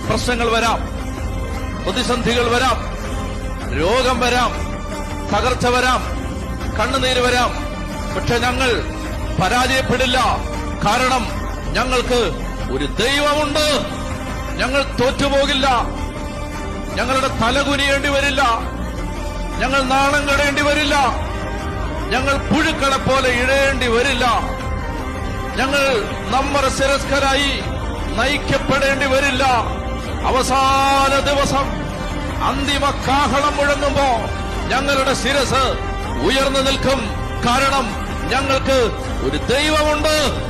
പ്രശ്നങ്ങൾ വരാം, പ്രതിസന്ധികൾ വരാം, രോഗം വരാം, തകർച്ച വരാം, കണ്ണുനീര് വരാം. പക്ഷെ ഞങ്ങൾ പരാജയപ്പെടില്ല. കാരണം ഞങ്ങൾക്ക് ഒരു ദൈവമുണ്ട്. ഞങ്ങൾ തോറ്റുപോകില്ല. ഞങ്ങളുടെ തലകുനിയേണ്ടി വരില്ല. ഞങ്ങൾ നാണം കെടേണ്ടി വരില്ല. ഞങ്ങൾ പുഴുക്കളെ പോലെ ഇഴയേണ്ടി വരില്ല. ഞങ്ങൾ നമ്മുടെ ശിരസ്കരായി നയിക്കപ്പെടേണ്ടി വരില്ല. അവസാന ദിവസം അന്തിമ കാഹളം മുഴങ്ങുമ്പോ ഞങ്ങളുടെ ശിരസ് ഉയർന്നു നിൽക്കും. കാരണം ഞങ്ങൾക്ക് ഒരു ദൈവമുണ്ട്.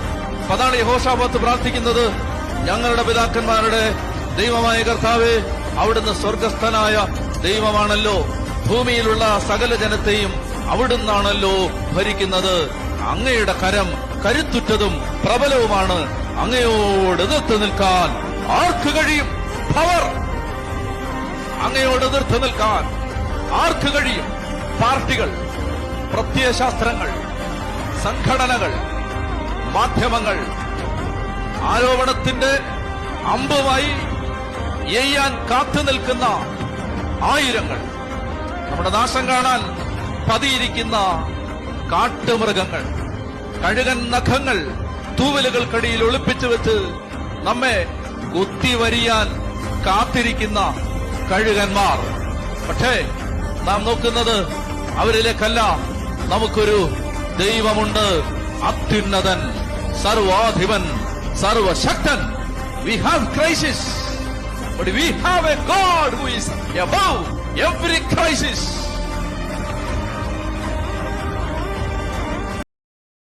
അതാണ് യഹോശാഫാത്ത് പ്രാർത്ഥിക്കുന്നത്. ഞങ്ങളുടെ പിതാക്കന്മാരുടെ ദൈവമായ കർത്താവേ, അവിടുന്ന് സ്വർഗസ്ഥനായ ദൈവമാണല്ലോ. ഭൂമിയിലുള്ള സകല ജനത്തെയും അവിടുന്നാണല്ലോ ഭരിക്കുന്നത്. അങ്ങയുടെ കരം കരുത്തുറ്റതും പ്രബലവുമാണ്. അങ്ങയോട് എതിർത്ത് നിൽക്കാൻ ആർക്ക് കഴിയും? പവർ. അങ്ങയോട് എതിർത്ത് നിൽക്കാൻ ആർക്ക് കഴിയും? പാർട്ടികൾ, പ്രത്യയശാസ്ത്രങ്ങൾ, സംഘടനകൾ, മാധ്യമങ്ങൾ ആരോപണത്തിന്റെ അമ്പുമായി എയ്യാൻ കാത്തു നിൽക്കുന്ന ആയിരങ്ങൾ, നമ്മുടെ നാശം കാണാൻ പതിയിരിക്കുന്ന കാട്ടുമൃഗങ്ങൾ, കഴുകൻ നഖങ്ങൾ തൂവലുകൾക്കടിയിൽ ഒളിപ്പിച്ചു വെച്ച് നമ്മെ കുത്തിവരിയാൻ കാത്തിരിക്കുന്ന കഴുകന്മാർ. പക്ഷേ നാം നോക്കുന്നത് അവരിലേക്കല്ല. നമുക്കൊരു ദൈവമുണ്ട്, അത്യുന്നതൻ, സർവാധിപൻ, സർവശക്തൻ. We have crisis, but we have a God who is above every crisis.